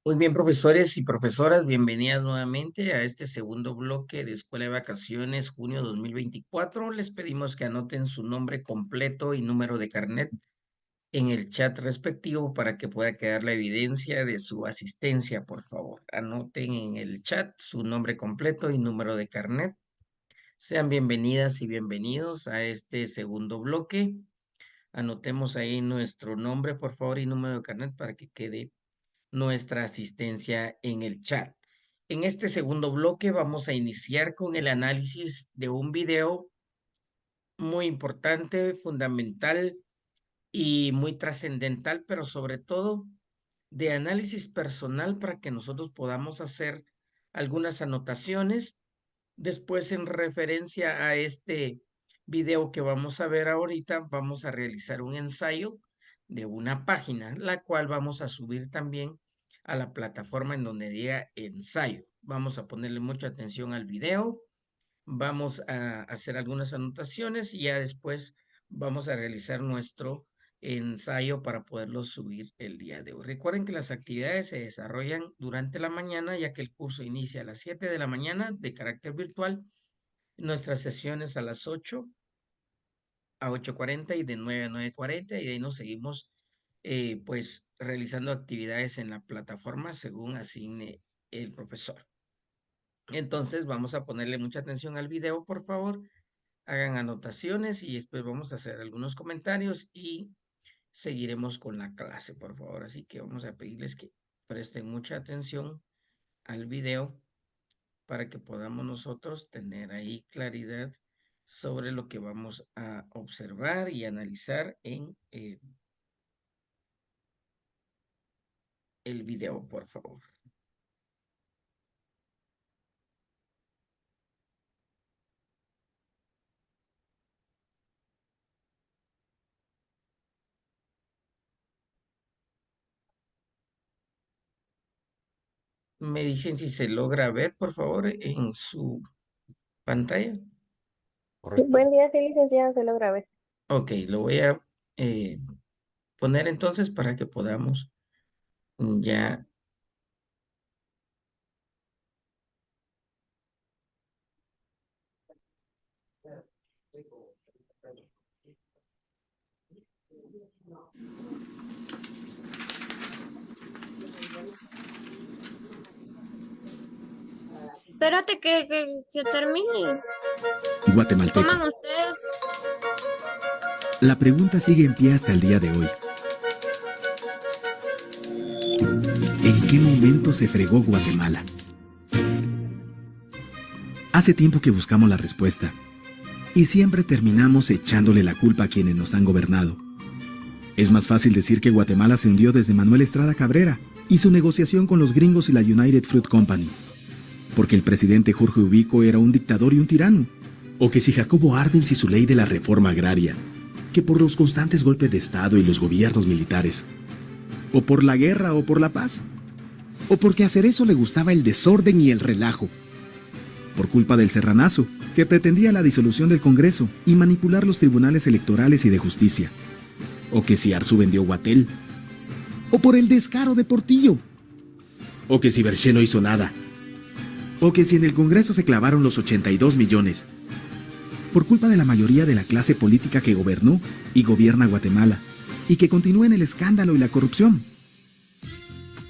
Muy bien, profesores y profesoras, bienvenidas nuevamente a este segundo bloque de Escuela de Vacaciones, junio 2024. Les pedimos que anoten su nombre completo y número de carnet en el chat respectivo para que pueda quedar la evidencia de su asistencia, por favor. Anoten en el chat su nombre completo y número de carnet. Sean bienvenidas y bienvenidos a este segundo bloque. Anotemos ahí nuestro nombre, por favor, y número de carnet para que quede nuestra asistencia en el chat. En este segundo bloque vamos a iniciar con el análisis de un video muy importante, fundamental y muy trascendental, pero sobre todo de análisis personal para que nosotros podamos hacer algunas anotaciones. Después, en referencia a este video que vamos a ver ahorita, vamos a realizar un ensayo de una página, la cual vamos a subir también a la plataforma en donde diga ensayo. Vamos a ponerle mucha atención al video, vamos a hacer algunas anotaciones y ya después vamos a realizar nuestro ensayo para poderlo subir el día de hoy. Recuerden que las actividades se desarrollan durante la mañana, ya que el curso inicia a las 7 de la mañana de carácter virtual. Nuestras sesiones a las 8 a 8:40 y de 9 a 9:40, y de ahí nos seguimos pues realizando actividades en la plataforma según asigne el profesor. Entonces vamos a ponerle mucha atención al video, por favor. Hagan anotaciones y después vamos a hacer algunos comentarios y seguiremos con la clase, por favor. Así que vamos a pedirles que presten mucha atención al video para que podamos nosotros tener ahí claridad sobre lo que vamos a observar y analizar en el video, por favor. Me dicen si se logra ver, por favor, en su pantalla. Correcto. Buen día, sí, licenciado, se logra ver. Ok, lo voy a poner entonces para que podamos ya. Espérate que termine. Guatemalteco. Coman ustedes. La pregunta sigue en pie hasta el día de hoy. ¿En qué momento se fregó Guatemala? Hace tiempo que buscamos la respuesta y siempre terminamos echándole la culpa a quienes nos han gobernado. Es más fácil decir que Guatemala se hundió desde Manuel Estrada Cabrera y su negociación con los gringos y la United Fruit Company, porque el presidente Jorge Ubico era un dictador y un tirano, o que si Jacobo Arbenz y su ley de la reforma agraria, que por los constantes golpes de Estado y los gobiernos militares, o por la guerra o por la paz, o porque a Cerezo le gustaba el desorden y el relajo, por culpa del serranazo, que pretendía la disolución del Congreso y manipular los tribunales electorales y de justicia, o que si Arzu vendió Guatel, o por el descaro de Portillo, o que si Berché no hizo nada, o que si en el Congreso se clavaron los 82 millones, por culpa de la mayoría de la clase política que gobernó y gobierna Guatemala, y que continúa en el escándalo y la corrupción.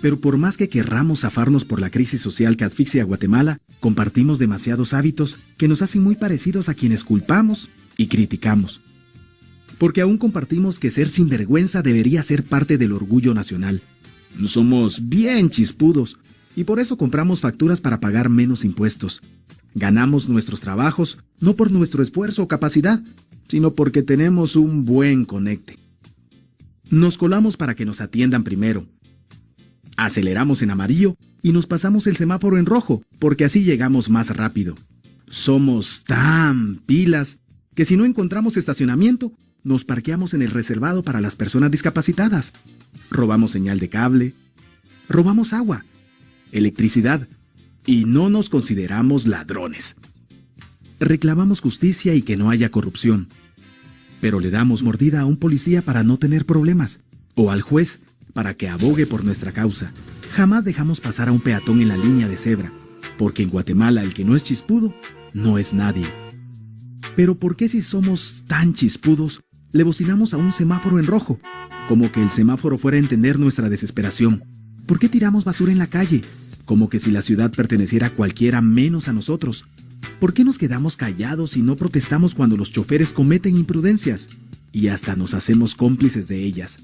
Pero por más que querramos zafarnos por la crisis social que asfixia a Guatemala, compartimos demasiados hábitos que nos hacen muy parecidos a quienes culpamos y criticamos. Porque aún compartimos que ser sinvergüenza debería ser parte del orgullo nacional. Somos bien chispudos y por eso compramos facturas para pagar menos impuestos. Ganamos nuestros trabajos no por nuestro esfuerzo o capacidad, sino porque tenemos un buen conecte. Nos colamos para que nos atiendan primero. Aceleramos en amarillo y nos pasamos el semáforo en rojo, porque así llegamos más rápido. Somos tan pilas que si no encontramos estacionamiento, nos parqueamos en el reservado para las personas discapacitadas. Robamos señal de cable. Robamos agua, electricidad. Y no nos consideramos ladrones. Reclamamos justicia y que no haya corrupción. Pero le damos mordida a un policía para no tener problemas, o al juez para que abogue por nuestra causa. Jamás dejamos pasar a un peatón en la línea de cebra, porque en Guatemala el que no es chispudo no es nadie. Pero ¿por qué si somos tan chispudos le bocinamos a un semáforo en rojo? Como que el semáforo fuera a entender nuestra desesperación. ¿Por qué tiramos basura en la calle? Como que si la ciudad perteneciera a cualquiera menos a nosotros. ¿Por qué nos quedamos callados y no protestamos cuando los choferes cometen imprudencias? Y hasta nos hacemos cómplices de ellas.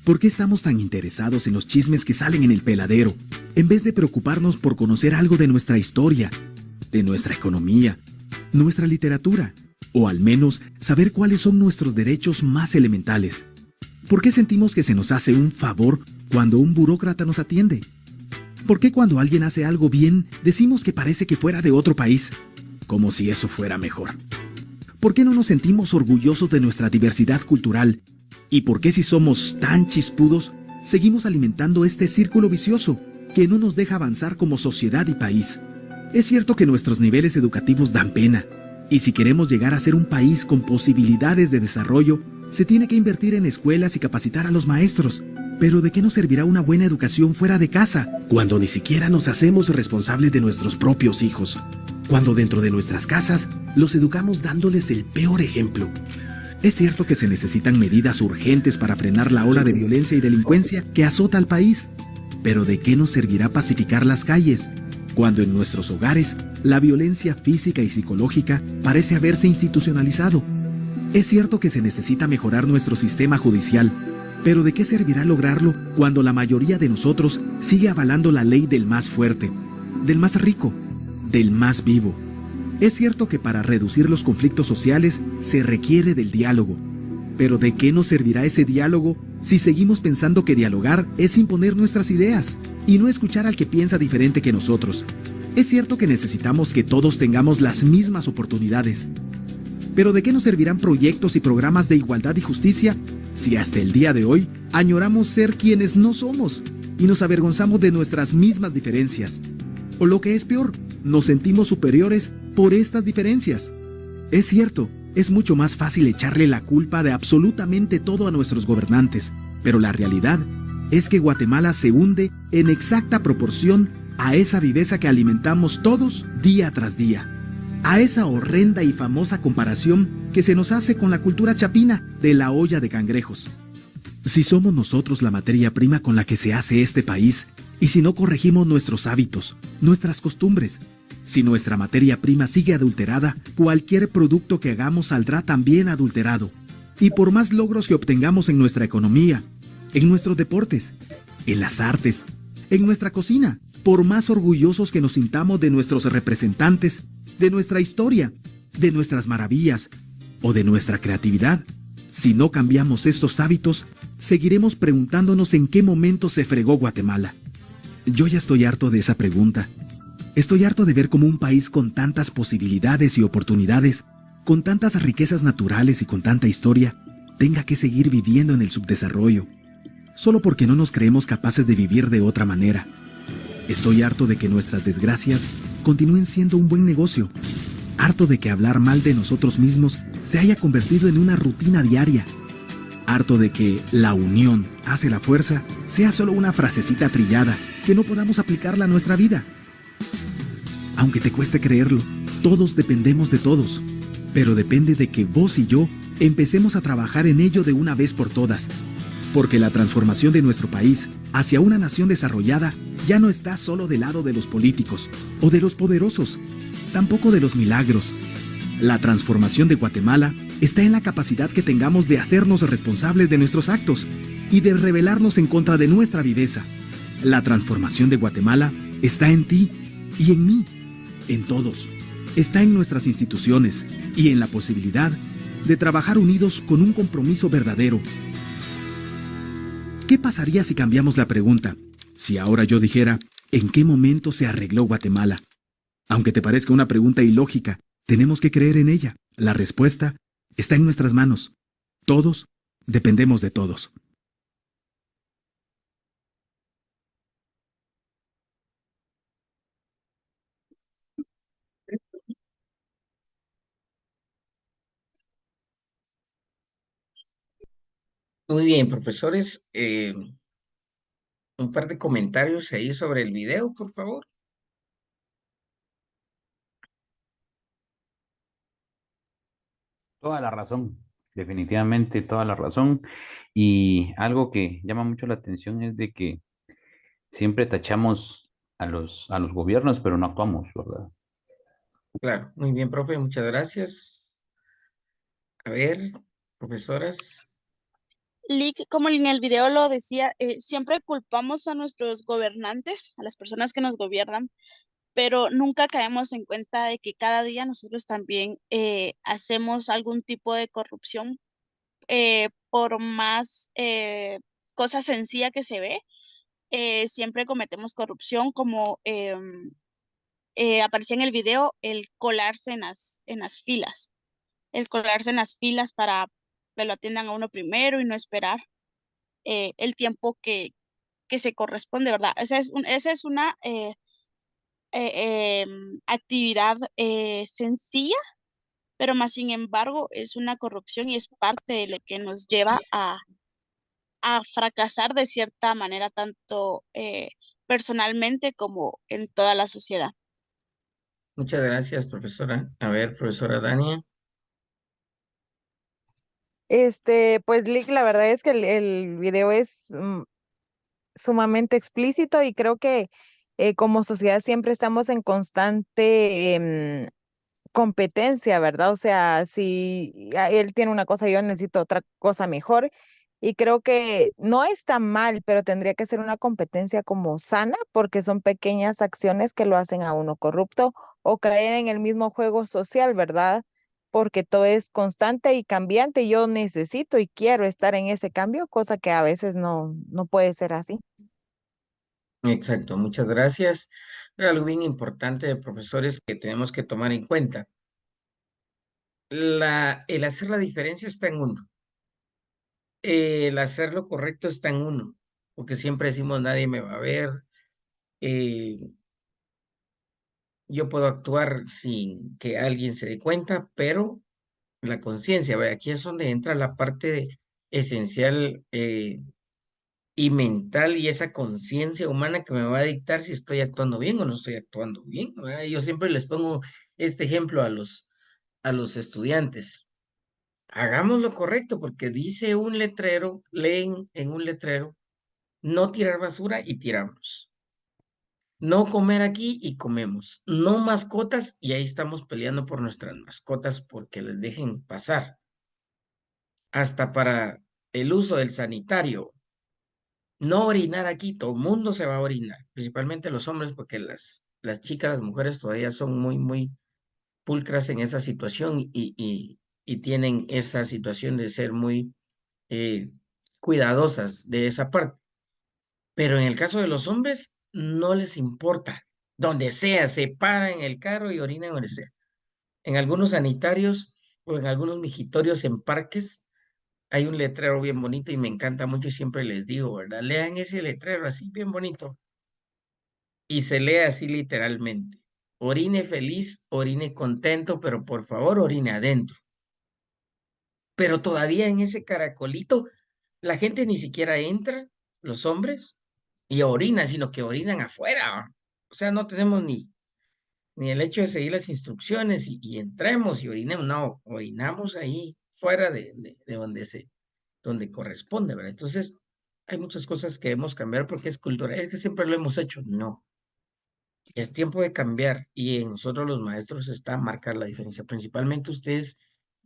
¿Por qué estamos tan interesados en los chismes que salen en el peladero, en vez de preocuparnos por conocer algo de nuestra historia, de nuestra economía, nuestra literatura, o al menos saber cuáles son nuestros derechos más elementales? ¿Por qué sentimos que se nos hace un favor cuando un burócrata nos atiende? ¿Por qué cuando alguien hace algo bien decimos que parece que fuera de otro país? Como si eso fuera mejor. ¿Por qué no nos sentimos orgullosos de nuestra diversidad cultural? ¿Y por qué si somos tan chispudos seguimos alimentando este círculo vicioso que no nos deja avanzar como sociedad y país? Es cierto que nuestros niveles educativos dan pena, y si queremos llegar a ser un país con posibilidades de desarrollo, se tiene que invertir en escuelas y capacitar a los maestros. Pero ¿de qué nos servirá una buena educación fuera de casa, cuando ni siquiera nos hacemos responsables de nuestros propios hijos? Cuando dentro de nuestras casas los educamos dándoles el peor ejemplo. Es cierto que se necesitan medidas urgentes para frenar la ola de violencia y delincuencia que azota al país. Pero ¿de qué nos servirá pacificar las calles, cuando en nuestros hogares la violencia física y psicológica parece haberse institucionalizado? Es cierto que se necesita mejorar nuestro sistema judicial, pero ¿de qué servirá lograrlo cuando la mayoría de nosotros sigue avalando la ley del más fuerte, del más rico, del más vivo? Es cierto que para reducir los conflictos sociales se requiere del diálogo, pero ¿de qué nos servirá ese diálogo si seguimos pensando que dialogar es imponer nuestras ideas y no escuchar al que piensa diferente que nosotros? Es cierto que necesitamos que todos tengamos las mismas oportunidades, pero ¿de qué nos servirán proyectos y programas de igualdad y justicia si hasta el día de hoy añoramos ser quienes no somos y nos avergonzamos de nuestras mismas diferencias? O lo que es peor, nos sentimos superiores por estas diferencias. Es cierto, es mucho más fácil echarle la culpa de absolutamente todo a nuestros gobernantes, pero la realidad es que Guatemala se hunde en exacta proporción a esa viveza que alimentamos todos día tras día, a esa horrenda y famosa comparación que se nos hace con la cultura chapina de la olla de cangrejos. Si somos nosotros la materia prima con la que se hace este país, y si no corregimos nuestros hábitos, nuestras costumbres, si nuestra materia prima sigue adulterada, cualquier producto que hagamos saldrá también adulterado. Y por más logros que obtengamos en nuestra economía, en nuestros deportes, en las artes, en nuestra cocina, por más orgullosos que nos sintamos de nuestros representantes, de nuestra historia, de nuestras maravillas o de nuestra creatividad, si no cambiamos estos hábitos, seguiremos preguntándonos en qué momento se fregó Guatemala. Yo ya estoy harto de esa pregunta. Estoy harto de ver cómo un país con tantas posibilidades y oportunidades, con tantas riquezas naturales y con tanta historia, tenga que seguir viviendo en el subdesarrollo, solo porque no nos creemos capaces de vivir de otra manera. Estoy harto de que nuestras desgracias continúen siendo un buen negocio. Harto de que hablar mal de nosotros mismos se haya convertido en una rutina diaria. Harto de que la unión hace la fuerza sea solo una frasecita trillada que no podamos aplicarla a nuestra vida. Aunque te cueste creerlo, todos dependemos de todos, pero depende de que vos y yo empecemos a trabajar en ello de una vez por todas, porque la transformación de nuestro país hacia una nación desarrollada ya no está solo del lado de los políticos o de los poderosos, tampoco de los milagros. La transformación de Guatemala está en la capacidad que tengamos de hacernos responsables de nuestros actos y de rebelarnos en contra de nuestra viveza. La transformación de Guatemala está en ti y en mí, en todos. Está en nuestras instituciones y en la posibilidad de trabajar unidos con un compromiso verdadero. ¿Qué pasaría si cambiamos la pregunta? Si ahora yo dijera, ¿en qué momento se arregló Guatemala? Aunque te parezca una pregunta ilógica, tenemos que creer en ella. La respuesta está en nuestras manos. Todos dependemos de todos. Muy bien, profesores. Un par de comentarios ahí sobre el video, por favor. Toda la razón, definitivamente toda la razón. Y algo que llama mucho la atención es de que siempre tachamos a los gobiernos, pero no actuamos, ¿verdad? Claro, muy bien, profe, muchas gracias. A ver, profesoras. Lick, como en el video lo decía, siempre culpamos a nuestros gobernantes, a las personas que nos gobiernan, pero nunca caemos en cuenta de que cada día nosotros también hacemos algún tipo de corrupción, por más cosa sencilla que se ve, siempre cometemos corrupción, como aparecía en el video, el colarse en las filas, el colarse en las filas para que lo atiendan a uno primero y no esperar el tiempo que se corresponde, ¿verdad? Esa es una actividad sencilla, pero más sin embargo es una corrupción y es parte de lo que nos lleva a fracasar de cierta manera, tanto personalmente como en toda la sociedad. Muchas gracias, profesora. A ver, profesora Dania. Pues Lick, la verdad es que el video es sumamente explícito y creo que como sociedad siempre estamos en constante competencia, ¿verdad? O sea, si él tiene una cosa, yo necesito otra cosa mejor. Y creo que no está mal, pero tendría que ser una competencia como sana, porque son pequeñas acciones que lo hacen a uno corrupto o caer en el mismo juego social, ¿verdad? Porque todo es constante y cambiante. Y yo necesito y quiero estar en ese cambio, cosa que a veces no puede ser así. Exacto, muchas gracias. Algo bien importante, profesores, que tenemos que tomar en cuenta. El hacer la diferencia está en uno. El hacer lo correcto está en uno, porque siempre decimos nadie me va a ver. eh, yo puedo actuar sin que alguien se dé cuenta, pero la conciencia, ¿ve? Aquí es donde entra la parte esencial y mental y esa conciencia humana que me va a dictar si estoy actuando bien o no estoy actuando bien, ¿verdad? Yo siempre les pongo este ejemplo a los estudiantes. Hagamos lo correcto porque dice un letrero, leen en un letrero, no tirar basura y tiramos. No comer aquí y comemos. No mascotas y ahí estamos peleando por nuestras mascotas porque les dejen pasar. Hasta para el uso del sanitario. No orinar aquí, todo el mundo se va a orinar, principalmente los hombres porque las chicas, las mujeres todavía son muy pulcras en esa situación y tienen esa situación de ser muy eh, cuidadosas de esa parte. Pero en el caso de los hombres, no les importa. Donde sea, se para en el carro y orina donde sea. En algunos sanitarios o en algunos mijitorios en parques hay un letrero bien bonito y me encanta mucho y siempre les digo, ¿verdad? Lean ese letrero así bien bonito y se lee así literalmente. Orine feliz, orine contento, pero por favor orine adentro. Pero todavía en ese caracolito la gente ni siquiera entra, los hombres, y orina, sino que orinan afuera. O sea, no tenemos ni el hecho de seguir las instrucciones y entremos y orinemos. No, orinamos ahí fuera de donde corresponde, ¿verdad? Entonces, hay muchas cosas que debemos cambiar porque es cultura. Es que siempre lo hemos hecho. No, es tiempo de cambiar y en nosotros los maestros está marcar la diferencia. Principalmente ustedes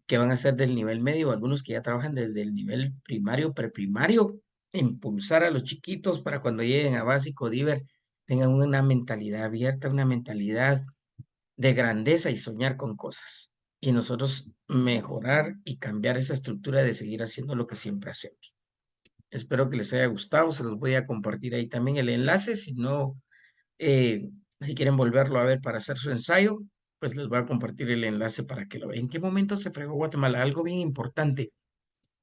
que van a ser del nivel medio, algunos que ya trabajan desde el nivel primario, preprimario, impulsar a los chiquitos para cuando lleguen a básico, diver, tengan una mentalidad abierta, una mentalidad de grandeza y soñar con cosas. Y nosotros mejorar y cambiar esa estructura de seguir haciendo lo que siempre hacemos. Espero que les haya gustado, se los voy a compartir ahí también el enlace, si no, eh, si quieren volverlo a ver para hacer su ensayo, pues les voy a compartir el enlace para que lo vean. ¿En qué momento se fregó Guatemala? Algo bien importante.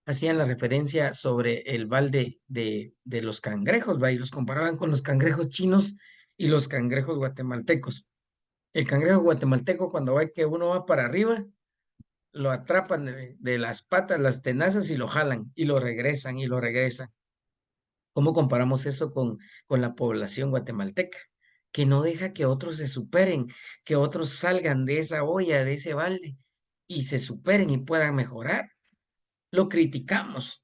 hacían la referencia sobre el balde de los cangrejos, ¿va? Y los comparaban con los cangrejos chinos y los cangrejos guatemaltecos. El cangrejo guatemalteco, cuando ve que uno va para arriba, lo atrapan de las patas, las tenazas y lo jalan y lo regresan y lo regresan. ¿Cómo comparamos eso con la población guatemalteca? Que no deja que otros se superen, que otros salgan de esa olla, de ese balde y se superen y puedan mejorar. Lo criticamos.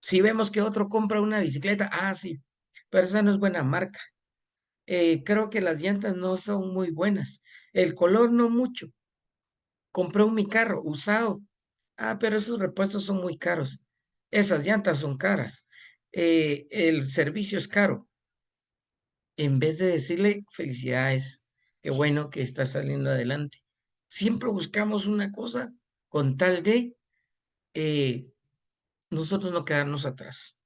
Si vemos que otro compra una bicicleta, sí, pero esa no es buena marca. Creo que las llantas no son muy buenas. El color no mucho. Compré mi carro usado. Pero esos repuestos son muy caros. Esas llantas son caras. El servicio es caro. En vez de decirle felicidades, qué bueno que está saliendo adelante. Siempre buscamos una cosa con tal de eh, nosotros no quedarnos atrás.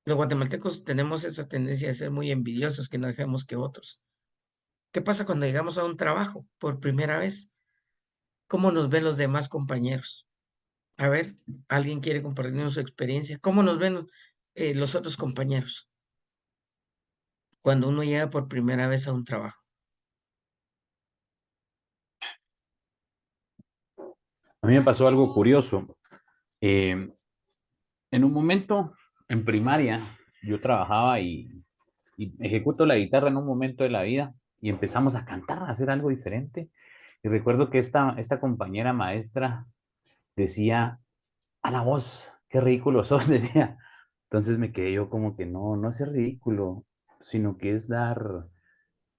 Los guatemaltecos tenemos esa tendencia de ser muy envidiosos, que no dejemos que otros. ¿Qué pasa cuando llegamos a un trabajo por primera vez? ¿Cómo nos ven los demás compañeros? A ver, ¿alguien quiere compartirnos su experiencia? ¿Cómo nos ven los otros compañeros cuando uno llega por primera vez a un trabajo? A mí me pasó algo curioso. Eh, en un momento, en primaria, yo trabajaba y ejecuto la guitarra en un momento de la vida y empezamos a cantar, a hacer algo diferente. Y recuerdo que esta compañera maestra decía, a la voz, qué ridículo sos, decía. Entonces me quedé yo como que no es ser ridículo, sino que es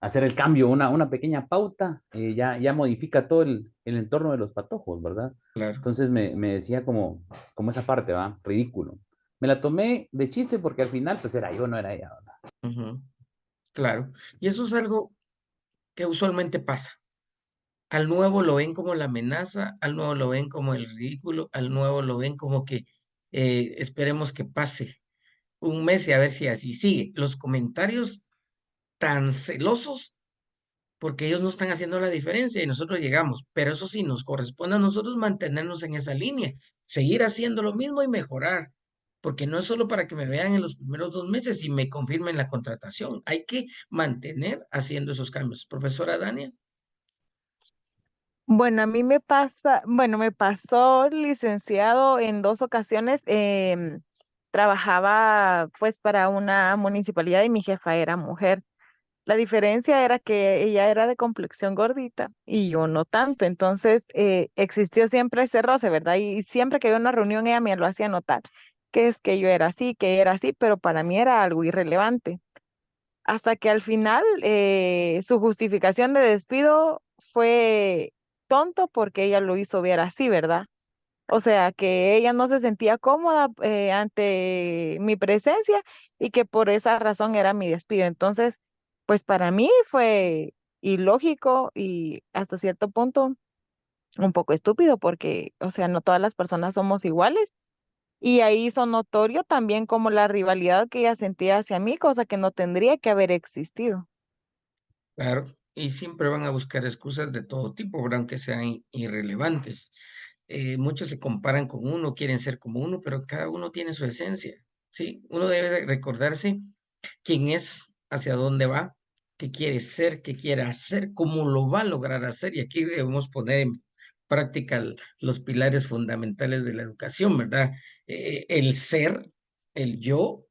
hacer el cambio, una pequeña pauta, ya modifica todo el entorno de los patojos, ¿verdad? Claro. Entonces me decía como esa parte, ¿va? Ridículo. Me la tomé de chiste porque al final pues era yo, no era ella, ¿verdad? Ujú, claro. Y eso es algo que usualmente pasa. Al nuevo lo ven como la amenaza, al nuevo lo ven como el ridículo, al nuevo lo ven como que esperemos que pase un mes y a ver si así sigue. Los comentarios tan celosos porque ellos no están haciendo la diferencia y nosotros llegamos, pero eso sí, nos corresponde a nosotros mantenernos en esa línea, seguir haciendo lo mismo y mejorar, porque no es solo para que me vean en los primeros 2 meses y me confirmen la contratación, hay que mantener haciendo esos cambios. Profesora Dania. Bueno, a mí me pasa, bueno, me pasó licenciado en 2 ocasiones. Trabajaba pues para una municipalidad y mi jefa era mujer. La diferencia era que ella era de complexión gordita y yo no tanto. Entonces existió siempre ese roce, ¿verdad? Y siempre que había una reunión ella me lo hacía notar, que es que yo era así, que era así, pero para mí era algo irrelevante. Hasta que al final su justificación de despido fue tonto porque ella lo hizo ver así, ¿verdad? O sea, que ella no se sentía cómoda ante mi presencia y que por esa razón era mi despido. Entonces, pues para mí fue ilógico y hasta cierto punto un poco estúpido porque, o sea, no todas las personas somos iguales. Y ahí hizo notorio también como la rivalidad que ella sentía hacia mí, cosa que no tendría que haber existido. Claro, y siempre van a buscar excusas de todo tipo, ¿verdad? Aunque sean irrelevantes. Muchos se comparan con uno, quieren ser como uno, pero cada uno tiene su esencia, ¿sí? Uno debe de recordarse quién es, hacia dónde va, qué quiere ser, qué quiere hacer, cómo lo va a lograr hacer. Y aquí debemos poner en práctica los pilares fundamentales de la educación, ¿verdad? El ser, el yo,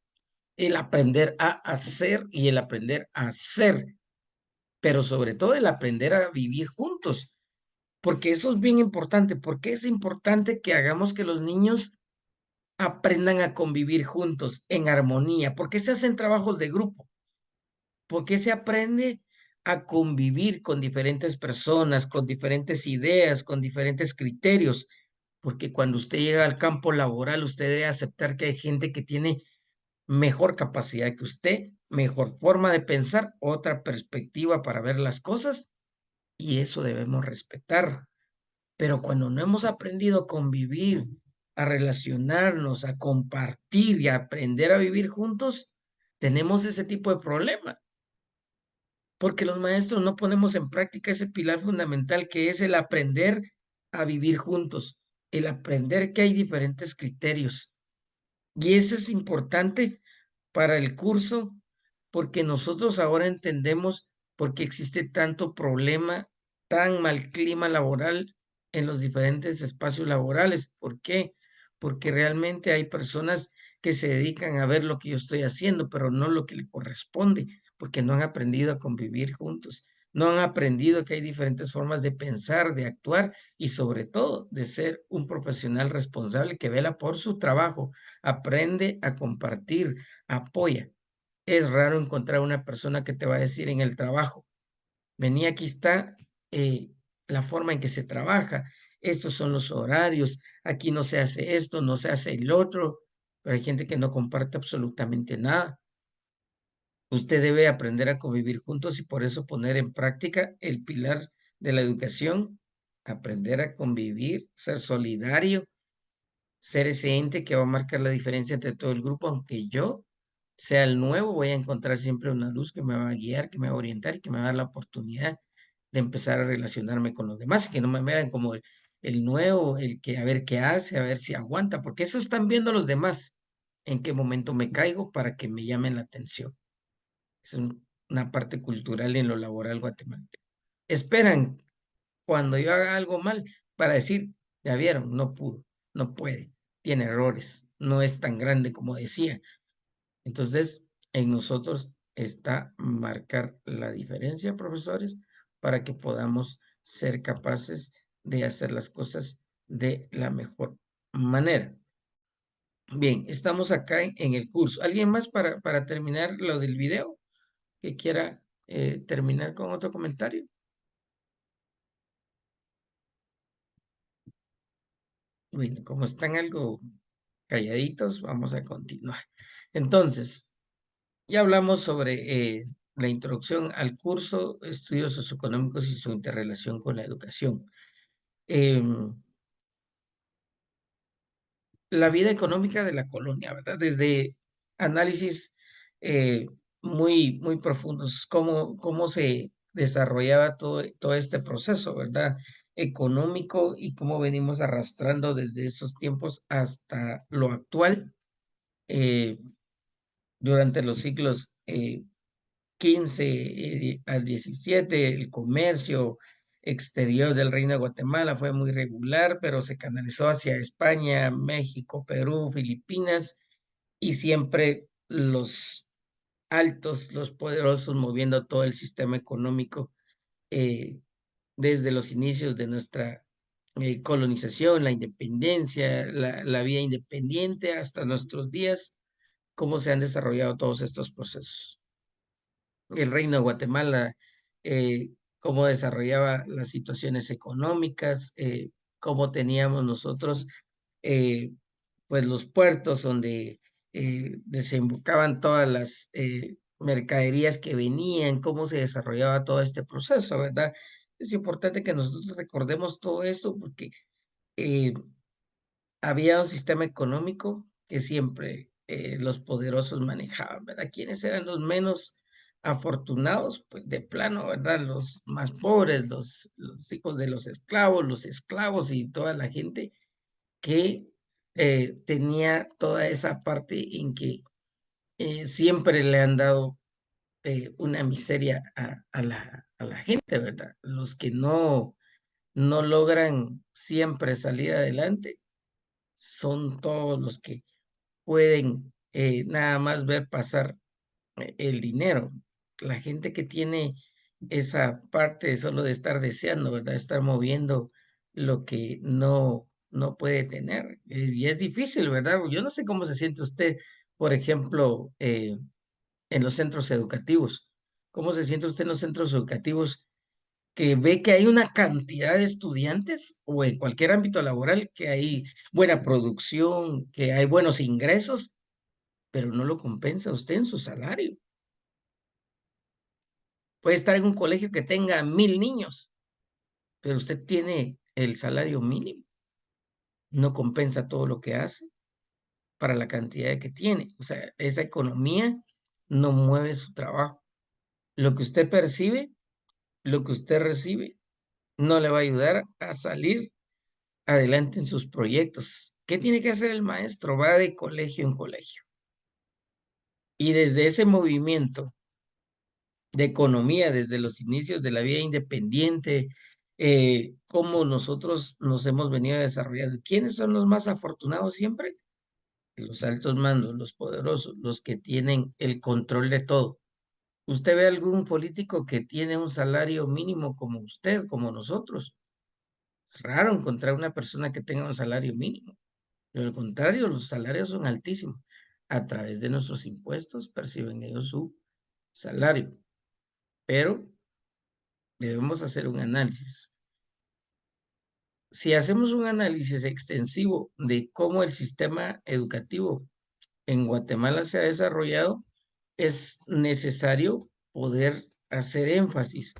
el aprender a hacer y el aprender a ser, pero sobre todo el aprender a vivir juntos, porque eso es bien importante, porque es importante que hagamos que los niños aprendan a convivir juntos en armonía, porque se hacen trabajos de grupo, porque se aprende a convivir con diferentes personas, con diferentes ideas, con diferentes criterios, porque cuando usted llega al campo laboral, usted debe aceptar que hay gente que tiene mejor capacidad que usted, mejor forma de pensar, otra perspectiva para ver las cosas y eso debemos respetar. Pero cuando no hemos aprendido a convivir, a relacionarnos, a compartir y a aprender a vivir juntos, tenemos ese tipo de problema, porque los maestros no ponemos en práctica ese pilar fundamental que es el aprender a vivir juntos. el aprender que hay diferentes criterios. Y eso es importante para el curso porque nosotros ahora entendemos por qué existe tanto problema, tan mal clima laboral en los diferentes espacios laborales. ¿Por qué? Porque realmente hay personas que se dedican a ver lo que yo estoy haciendo, pero no lo que le corresponde, porque no han aprendido a convivir juntos, no han aprendido que hay diferentes formas de pensar, de actuar y sobre todo de ser un profesional responsable que vela por su trabajo, aprende a compartir, apoya. Es raro encontrar una persona que te va a decir en el trabajo, vení, aquí está la forma en que se trabaja, estos son los horarios, aquí no se hace esto, no se hace el otro, pero hay gente que no comparte absolutamente nada. Usted debe aprender a convivir juntos y por eso poner en práctica el pilar de la educación, aprender a convivir, ser solidario, ser ese ente que va a marcar la diferencia entre todo el grupo, aunque yo sea el nuevo, voy a encontrar siempre una luz que me va a guiar, que me va a orientar y que me va a dar la oportunidad de empezar a relacionarme con los demás y que no me vean como el nuevo, el que a ver qué hace, a ver si aguanta, porque eso están viendo los demás, en qué momento me caigo para que me llamen la atención. Es una parte cultural en lo laboral guatemalteco. Esperan cuando yo haga algo mal para decir, ya vieron, no pudo, no puede, tiene errores, no es tan grande como decía. Entonces, en nosotros está marcar la diferencia, profesores, para que podamos ser capaces de hacer las cosas de la mejor manera. Bien, estamos acá en el curso. ¿Alguien más para terminar lo del video que quiera terminar con otro comentario? Bueno, como están algo calladitos, vamos a continuar. Entonces, ya hablamos sobre la introducción al curso, estudios socioeconómicos y su interrelación con la educación. La vida económica de la colonia, ¿verdad? Desde análisis muy profundos, cómo se desarrollaba todo este proceso, ¿verdad? Económico y cómo venimos arrastrando desde esos tiempos hasta lo actual, durante los siglos 15 al 17, el comercio exterior del Reino de Guatemala fue muy regular, pero se canalizó hacia España, México, Perú, Filipinas, y siempre los altos, los poderosos, moviendo todo el sistema económico desde los inicios de nuestra colonización, la independencia, la vía independiente hasta nuestros días, cómo se han desarrollado todos estos procesos. El Reino de Guatemala, cómo desarrollaba las situaciones económicas, cómo teníamos nosotros pues los puertos donde desembocaban todas las mercaderías que venían, cómo se desarrollaba todo este proceso, ¿verdad? Es importante que nosotros recordemos todo esto porque eh, había un sistema económico que siempre los poderosos manejaban, ¿verdad? ¿Quiénes eran los menos afortunados? Pues de plano, ¿verdad? Los más pobres, los hijos de los esclavos y toda la gente que tenía toda esa parte en que siempre le han dado una miseria a la gente, ¿verdad? Los que no logran siempre salir adelante son todos los que pueden nada más ver pasar el dinero. La gente que tiene esa parte solo de estar deseando, ¿verdad? Estar moviendo lo que no puede tener. Y es difícil, ¿verdad? Yo no sé cómo se siente usted, por ejemplo, en los centros educativos. ¿Cómo se siente usted en los centros educativos que ve que hay una cantidad de estudiantes o en cualquier ámbito laboral que hay buena producción, que hay buenos ingresos, pero no lo compensa usted en su salario? Puede estar en un colegio que tenga 1000 niños, pero usted tiene el salario mínimo, no compensa todo lo que hace para la cantidad que tiene. O sea, esa economía no mueve su trabajo. Lo que usted percibe, lo que usted recibe, no le va a ayudar a salir adelante en sus proyectos. ¿Qué tiene que hacer el maestro? Va de colegio en colegio. Y desde ese movimiento de economía, desde los inicios de la vida independiente, cómo nosotros nos hemos venido desarrollando. ¿Quiénes son los más afortunados siempre? Los altos mandos, los poderosos, los que tienen el control de todo. ¿Usted ve algún político que tiene un salario mínimo como usted, como nosotros? Es raro encontrar una persona que tenga un salario mínimo. Pero al contrario, los salarios son altísimos. A través de nuestros impuestos perciben ellos su salario. Pero debemos hacer un análisis. Si hacemos un análisis extensivo de cómo el sistema educativo en Guatemala se ha desarrollado, es necesario poder hacer énfasis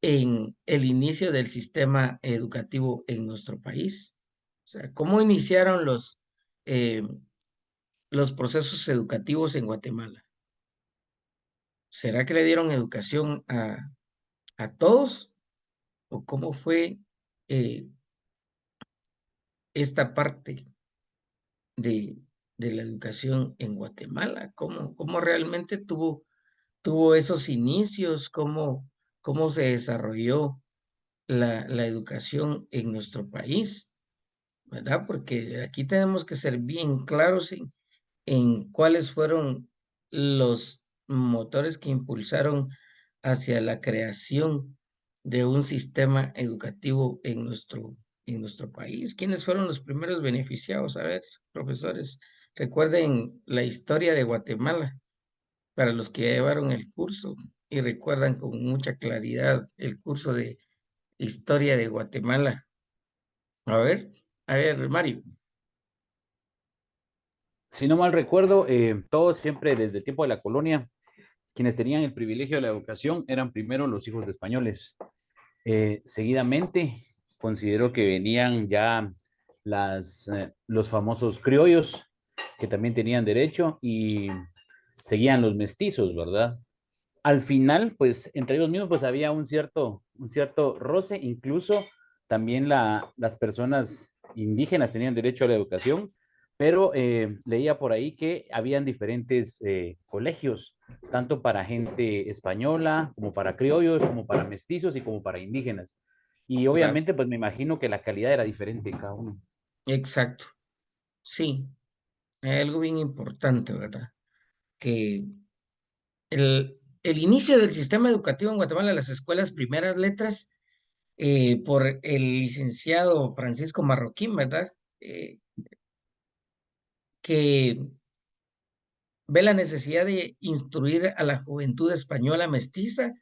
en el inicio del sistema educativo en nuestro país. O sea, cómo iniciaron los procesos educativos en Guatemala. ¿Será que le dieron educación a todos? ¿O cómo fue esta parte de, de la educación en Guatemala? ¿Cómo realmente tuvo esos inicios? ¿Cómo se desarrolló la educación en nuestro país? ¿Verdad? Porque aquí tenemos que ser bien claros en cuáles fueron los motores que impulsaron hacia la creación de un sistema educativo en nuestro país. ¿Quiénes fueron los primeros beneficiados? A ver, profesores, recuerden la historia de Guatemala para los que ya llevaron el curso y recuerdan con mucha claridad el curso de historia de Guatemala. A ver, Mario. Si no mal recuerdo, todos siempre desde el tiempo de la colonia, quienes tenían el privilegio de la educación eran primero los hijos de españoles. Seguidamente, considero que venían ya los famosos criollos, que también tenían derecho, y seguían los mestizos, ¿verdad? Al final, pues, entre ellos mismos, pues había un cierto roce, incluso también las personas indígenas tenían derecho a la educación, pero leía por ahí que habían diferentes colegios, tanto para gente española, como para criollos, como para mestizos y como para indígenas. Y Claro, obviamente, pues me imagino que la calidad era diferente en cada uno. exacto. Sí, hay algo bien importante, ¿verdad? Que el inicio del sistema educativo en Guatemala, las escuelas primeras letras, por el licenciado Francisco Marroquín, ¿verdad? Que ve la necesidad de instruir a la juventud española mestiza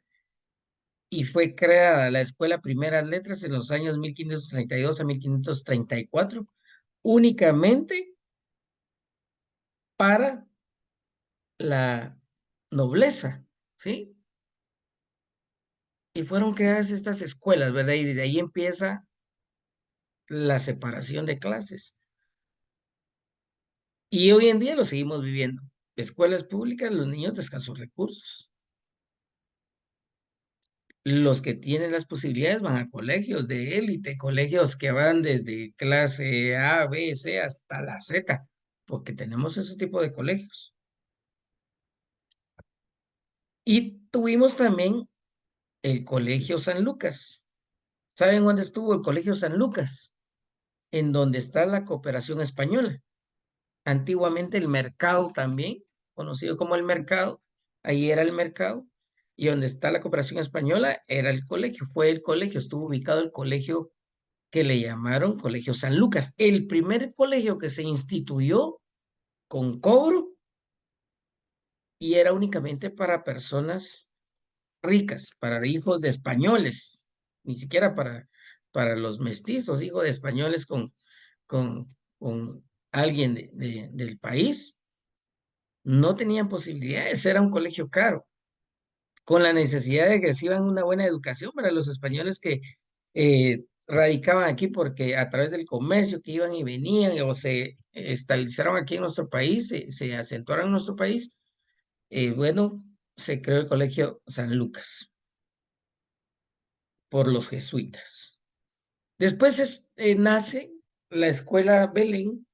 y fue creada la Escuela Primeras Letras en los años 1532 a 1534, únicamente para la nobleza, ¿sí? Y fueron creadas estas escuelas, ¿verdad? Y desde ahí empieza la separación de clases. Y hoy en día lo seguimos viviendo. Escuelas públicas, los niños de escasos recursos. Los que tienen las posibilidades van a colegios de élite, colegios que van desde clase A, B, C hasta la Z, porque tenemos ese tipo de colegios. Y tuvimos también el Colegio San Lucas. ¿Saben dónde estuvo el Colegio San Lucas? En donde está la cooperación española. Antiguamente el mercado también, conocido como el mercado, ahí era el mercado, y donde está la cooperación española era el colegio, fue el colegio, estuvo ubicado el colegio que le llamaron Colegio San Lucas, el primer colegio que se instituyó con cobro y era únicamente para personas ricas, para hijos de españoles, ni siquiera para los mestizos, hijos de españoles con, con alguien del país. No tenían posibilidades, era un colegio caro, con la necesidad de que reciban una buena educación para los españoles que radicaban aquí porque a través del comercio que iban y venían o se estabilizaron aquí en nuestro país, se acentuaron en nuestro país, bueno, se creó el Colegio San Lucas por los jesuitas. Después nace la escuela Belén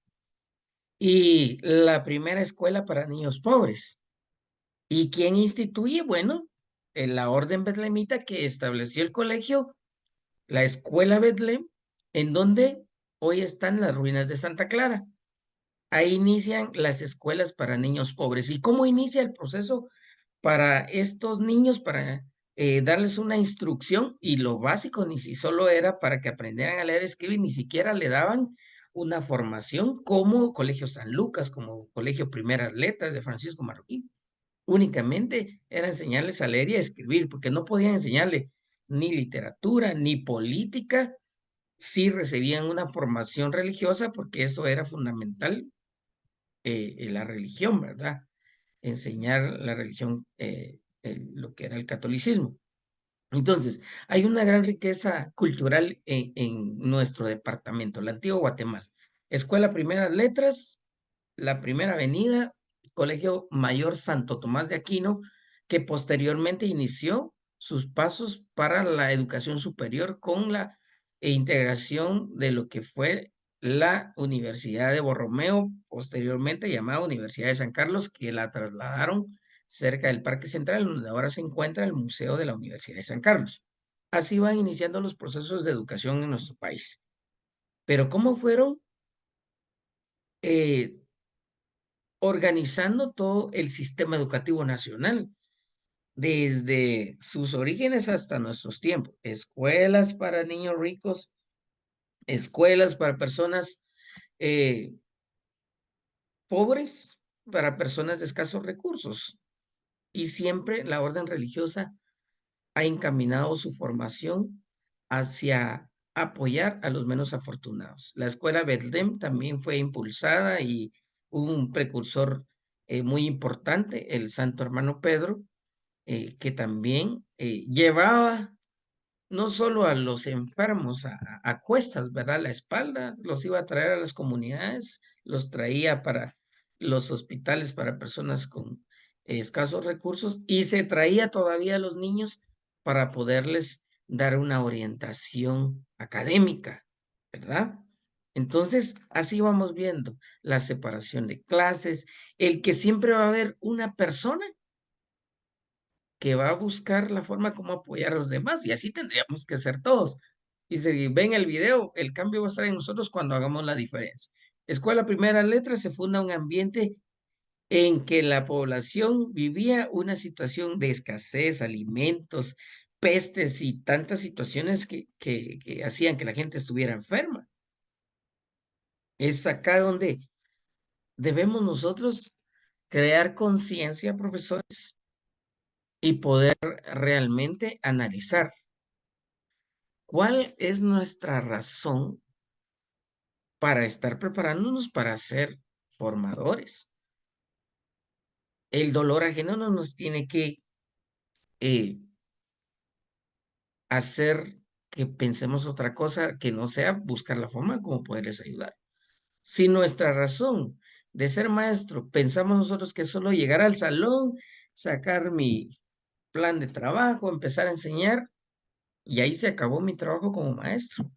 y la primera escuela para niños pobres. ¿Y quién instituye? Bueno, la orden betlemita que estableció el colegio, la escuela Betlem, en donde hoy están las ruinas de Santa Clara. Ahí inician las escuelas para niños pobres. ¿Y cómo inicia el proceso para estos niños, para darles una instrucción? Y lo básico, ni si solo era para que aprendieran a leer y escribir, ni siquiera le daban una formación como Colegio San Lucas, como Colegio Primeras Letras de Francisco Marroquín. Únicamente era enseñarles a leer y a escribir, porque no podían enseñarle ni literatura, ni política. Sí recibían una formación religiosa, porque eso era fundamental, en la religión, ¿verdad? Enseñar la religión, lo que era el catolicismo. Entonces, hay una gran riqueza cultural en nuestro departamento, la antigua Guatemala. Escuela Primeras Letras, la Primera Avenida, Colegio Mayor Santo Tomás de Aquino, que posteriormente inició sus pasos para la educación superior con la integración de lo que fue la Universidad de Borromeo, posteriormente llamada Universidad de San Carlos, que la trasladaron cerca del Parque Central, donde ahora se encuentra el Museo de la Universidad de San Carlos. Así van iniciando los procesos de educación en nuestro país. Pero ¿cómo fueron eh, organizando todo el sistema educativo nacional, desde sus orígenes hasta nuestros tiempos? Escuelas para niños ricos, escuelas para personas pobres, para personas de escasos recursos. Y siempre la orden religiosa ha encaminado su formación hacia apoyar a los menos afortunados. La escuela Betlem también fue impulsada y un precursor muy importante, el Santo Hermano Pedro, que también llevaba no solo a los enfermos a cuestas, ¿verdad? La espalda, los iba a traer a las comunidades, los traía para los hospitales para personas con escasos recursos y se traía todavía a los niños para poderles dar una orientación académica, ¿verdad? Entonces, así vamos viendo la separación de clases, el que siempre va a haber una persona que va a buscar la forma como apoyar a los demás, y así tendríamos que ser todos. Y si ven el video, el cambio va a estar en nosotros cuando hagamos la diferencia. Escuela Primera Letra se funda un ambiente en que la población vivía una situación de escasez, alimentos, pestes y tantas situaciones que hacían que la gente estuviera enferma. Es acá donde debemos nosotros crear conciencia, profesores, y poder realmente analizar cuál es nuestra razón para estar preparándonos para ser formadores. El dolor ajeno no nos tiene que eh, hacer que pensemos otra cosa que no sea buscar la forma como poderles ayudar. Si nuestra razón de ser maestro pensamos nosotros que es solo llegar al salón, sacar mi plan de trabajo, empezar a enseñar, y ahí se acabó mi trabajo como maestro,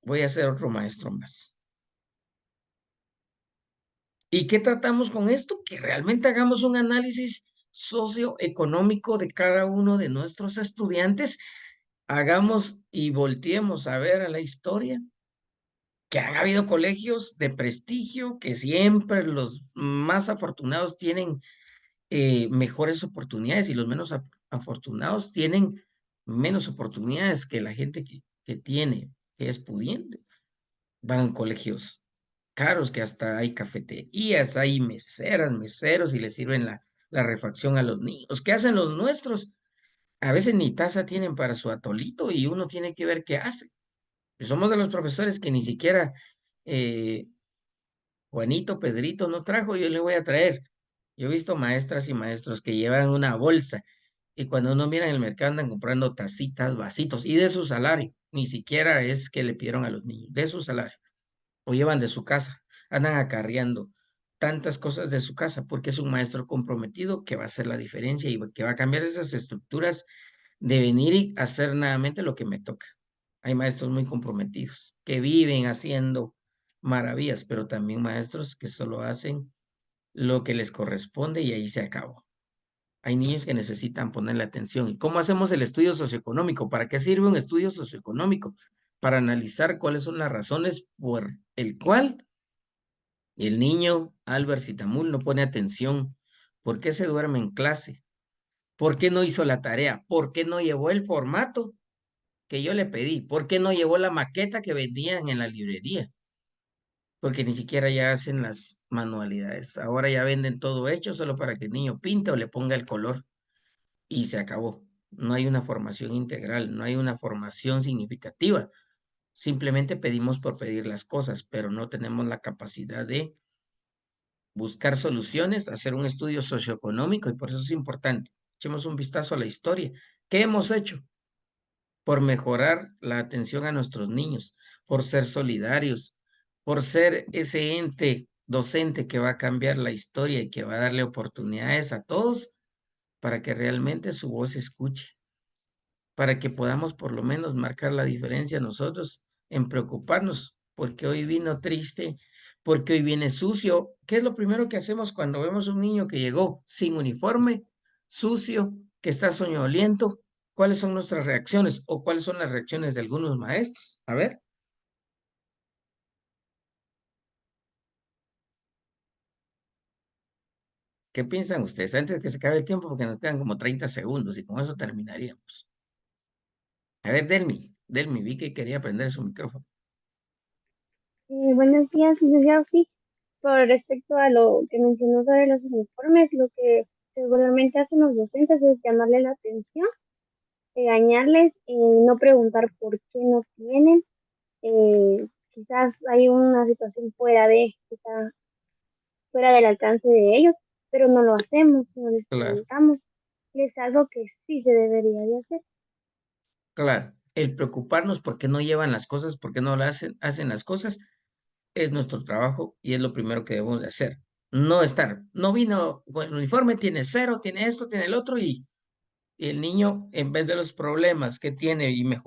voy a ser otro maestro más. ¿Y qué tratamos con esto? Que realmente hagamos un análisis socioeconómico de cada uno de nuestros estudiantes, hagamos y volteemos a ver a la historia, que han habido colegios de prestigio, que siempre los más afortunados tienen mejores oportunidades y los menos afortunados tienen menos oportunidades que la gente que tiene, que es pudiente. Van a colegios caros, que hasta hay cafeterías, hay meseras, meseros y les sirven la refacción a los niños. ¿Qué hacen los nuestros? A veces ni taza tienen para su atolito y uno tiene que ver qué hace. Y somos de los profesores que ni siquiera eh, Juanito, Pedrito no trajo, yo le voy a traer. Yo he visto maestras y maestros que llevan una bolsa y cuando uno mira en el mercado andan comprando tacitas, vasitos y de su salario. Ni siquiera es que le pidieron a los niños, de su salario. O llevan de su casa, andan acarreando tantas cosas de su casa porque es un maestro comprometido que va a hacer la diferencia y que va a cambiar esas estructuras de venir y hacer nuevamente lo que me toca. Hay maestros muy comprometidos, que viven haciendo maravillas, pero también maestros que solo hacen lo que les corresponde y ahí se acabó. Hay niños que necesitan ponerle atención. ¿Y cómo hacemos el estudio socioeconómico? ¿Para qué sirve un estudio socioeconómico? Para analizar cuáles son las razones por el cual el niño Albert Sitamul no pone atención. ¿Por qué se duerme en clase? ¿Por qué no hizo la tarea? ¿Por qué no llevó el formato que yo le pedí? ¿Por qué no llevó la maqueta que vendían en la librería? Porque ni siquiera ya hacen las manualidades. Ahora ya venden todo hecho solo para que el niño pinte o le ponga el color y se acabó. No hay una formación integral, no hay una formación significativa. Simplemente pedimos por pedir las cosas, pero no tenemos la capacidad de buscar soluciones, hacer un estudio socioeconómico y por eso es importante. Echemos un vistazo a la historia. ¿Qué hemos hecho por mejorar la atención a nuestros niños, por ser solidarios, por ser ese ente docente que va a cambiar la historia y que va a darle oportunidades a todos para que realmente su voz se escuche, para que podamos por lo menos marcar la diferencia nosotros en preocuparnos, porque hoy vino triste, porque hoy viene sucio? ¿Qué es lo primero que hacemos cuando vemos un niño que llegó sin uniforme, sucio, que está soñoliento? ¿Cuáles son nuestras reacciones o cuáles son las reacciones de algunos maestros? A ver. ¿Qué piensan ustedes? Antes que se acabe el tiempo, porque nos quedan como 30 segundos y con eso terminaríamos. A ver, Delmi, vi que quería prender su micrófono. Buenos días, licenciado. Sí, por respecto a lo que mencionó sobre los uniformes, lo que seguramente hacen los docentes es llamarle la atención, regañarles y no preguntar por qué no tienen. Quizás hay una situación que está fuera del alcance de ellos, pero no lo hacemos, no les Claro, preguntamos. Y es algo que sí se debería de hacer. claro. El preocuparnos por qué no llevan las cosas, por qué no hacen las cosas, es nuestro trabajo y es lo primero que debemos de hacer. No estar, no vino con el uniforme, tiene cero, tiene esto, tiene el otro y el niño, en vez de los problemas que tiene y mejor